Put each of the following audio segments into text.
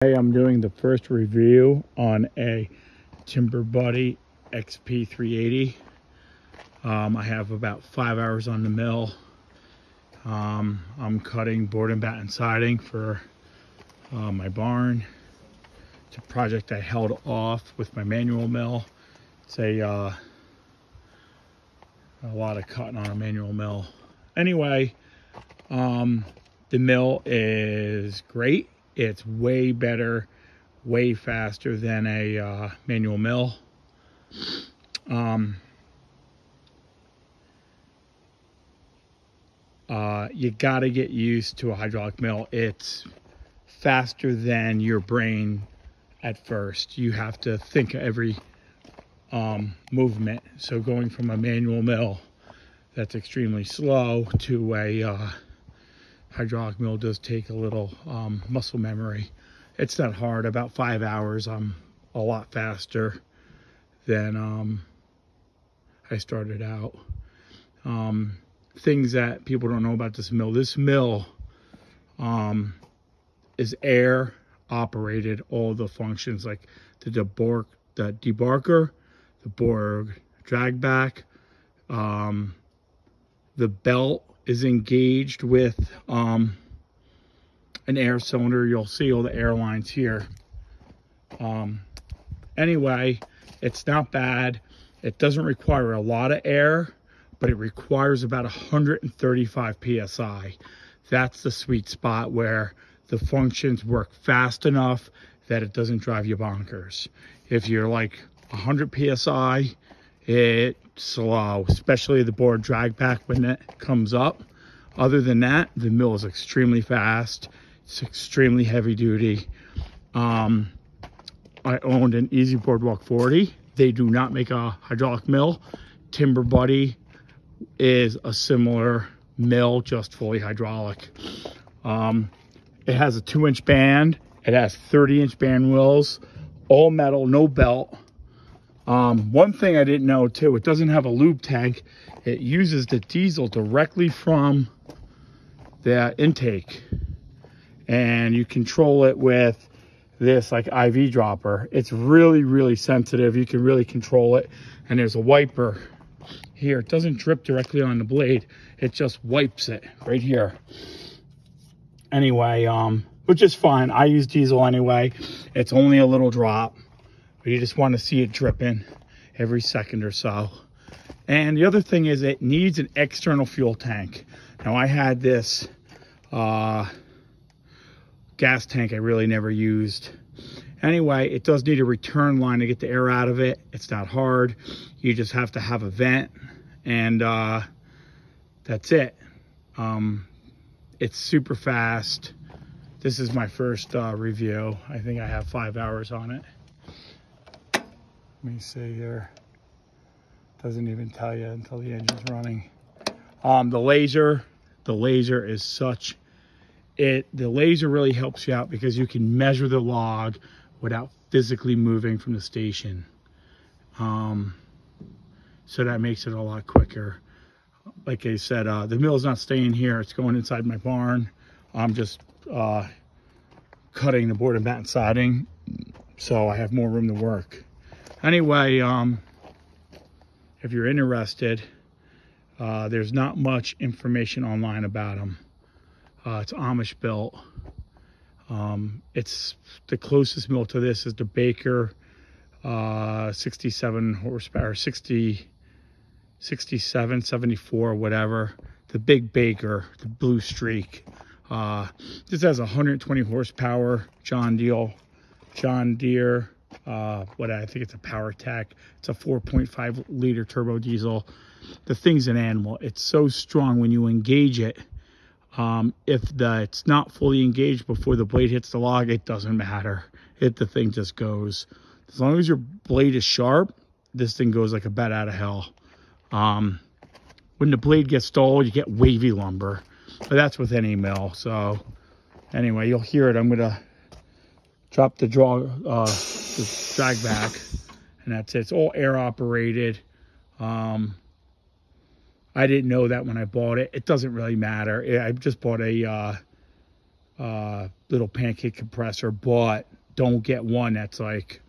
Today I'm doing the first review on a Timber Buddy XP-380. I have about 5 hours on the mill. I'm cutting board and batten siding for my barn. It's a project I held off with my manual mill. It's a lot of cutting on a manual mill. Anyway, the mill is great. It's way better, way faster than a manual mill. You got to get used to a hydraulic mill. It's faster than your brain at first. You have to think of every movement. So going from a manual mill that's extremely slow to a hydraulic mill does take a little muscle memory. It's not hard. About 5 hours, I'm a lot faster than I started out. Things that people don't know about this mill. This mill is air operated. All the functions like the debarker, the board drag back, the belt is engaged with an air cylinder. You'll see all the air lines here. Anyway, it's not bad. It doesn't require a lot of air, but it requires about 135 psi. That's the sweet spot where the functions work fast enough that it doesn't drive you bonkers. If you're like 100 psi, it's slow, especially the board drag back when it comes up. Other than that, the mill is extremely fast. It's extremely heavy duty. I owned an Easy Boardwalk 40. They do not make a hydraulic mill. Timber Buddy is a similar mill, just fully hydraulic. It has a 2-inch band. It has 30-inch band wheels, all metal, no belt. One thing I didn't know too, it doesn't have a lube tank. It uses the diesel directly from the intake, and you control it with this like IV dropper. It's really, really sensitive. You can really control it. And there's a wiper here. It doesn't drip directly on the blade. It just wipes it right here. Anyway, which is fine. I use diesel anyway. It's only a little drop, but you just want to see it dripping every second or so. And the other thing is it needs an external fuel tank. Now I had this gas tank I really never used. Anyway, it does need a return line to get the air out of it. It's not hard. You just have to have a vent, and that's it. It's super fast. This is my first review. I think I have 5 hours on it. Let me see here. Doesn't even tell you until the engine's running. The laser is such the laser really helps you out because you can measure the log without physically moving from the station. So that makes it a lot quicker. Like I said, the mill's not staying here. It's going inside my barn. I'm just cutting the board and batten siding, so I have more room to work. Anyway, if you're interested, there's not much information online about them. It's Amish built. It's the closest mill to this is the Baker 67 horsepower, 67, 74, whatever. The big Baker, the blue streak. This has 120 horsepower John Deere. What I think it's a Power Tech. It's a 4.5 liter turbo diesel. The thing's an animal. It's so strong when you engage it. If it's not fully engaged before the blade hits the log, it doesn't matter. The thing just goes. As long as your blade is sharp, this thing goes like a bat out of hell. When the blade gets dull, you get wavy lumber. But that's with any mill. So anyway, you'll hear it. I'm gonna drop the drag back, and that's it. It's all air operated. I didn't know that when I bought it. It doesn't really matter. I just bought a little pancake compressor, but don't get one that's like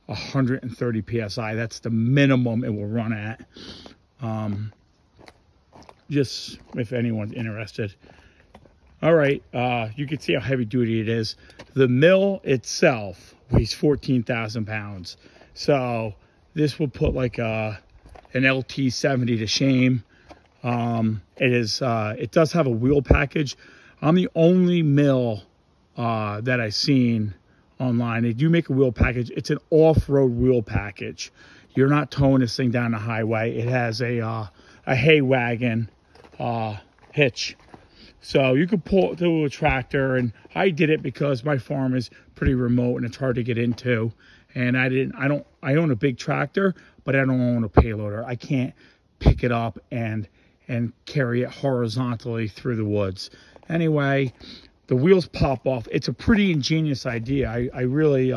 130 psi. That's the minimum it will run at. Just if anyone's interested. All right, you can see how heavy duty it is. The mill itself weighs 14,000 pounds. So this will put like an LT70 to shame. It does have a wheel package. I'm the only mill that I've seen online. They do make a wheel package. It's an off-road wheel package. You're not towing this thing down the highway. It has a hay wagon hitch. So you could pull it through a tractor, and I did it because my farm is pretty remote and it's hard to get into. And I own a big tractor, but I don't own a payloader. I can't pick it up and carry it horizontally through the woods. Anyway, the wheels pop off. It's a pretty ingenious idea. I really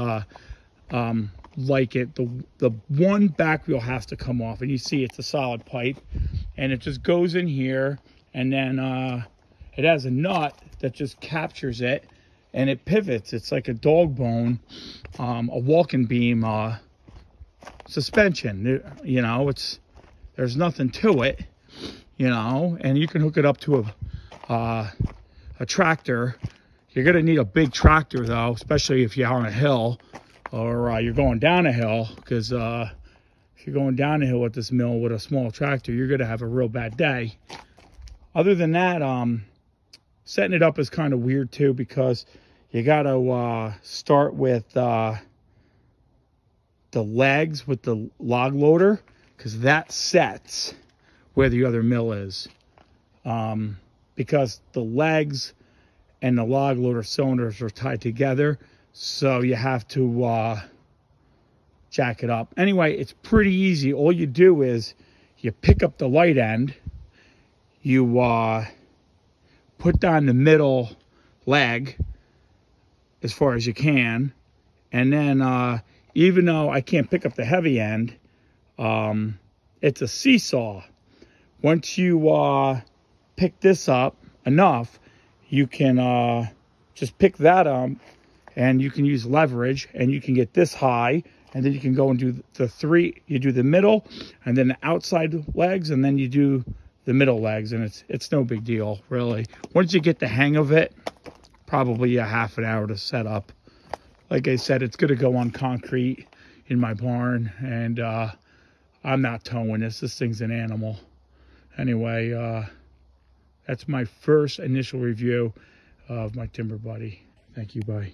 like it. The one back wheel has to come off, and you see it's a solid pipe, and it just goes in here, and then it has a nut that just captures it, and it pivots. It's like a dog bone, a walking beam suspension. You know, there's nothing to it, you know, and you can hook it up to a tractor. You're gonna need a big tractor though, especially if you're on a hill or you're going down a hill, because if you're going down a hill with this mill with a small tractor, you're gonna have a real bad day. Other than that, setting it up is kind of weird too, because you gotta start with the legs with the log loader, because that sets where the other mill is. Because the legs and the log loader cylinders are tied together, so you have to jack it up. Anyway, it's pretty easy. All you do is you pick up the light end, you put down the middle leg as far as you can, and then even though I can't pick up the heavy end, it's a seesaw. Once you pick this up enough, you can just pick that up, and you can use leverage, and you can get this high, and then you can go and do the three. You do the middle, and then the outside legs, and then you do the middle legs, and it's no big deal, really. Once you get the hang of it, probably a half an hour to set up. Like I said, it's going to go on concrete in my barn, and I'm not towing this. This thing's an animal. Anyway, that's my first initial review of my Timber Buddy. Thank you, bye.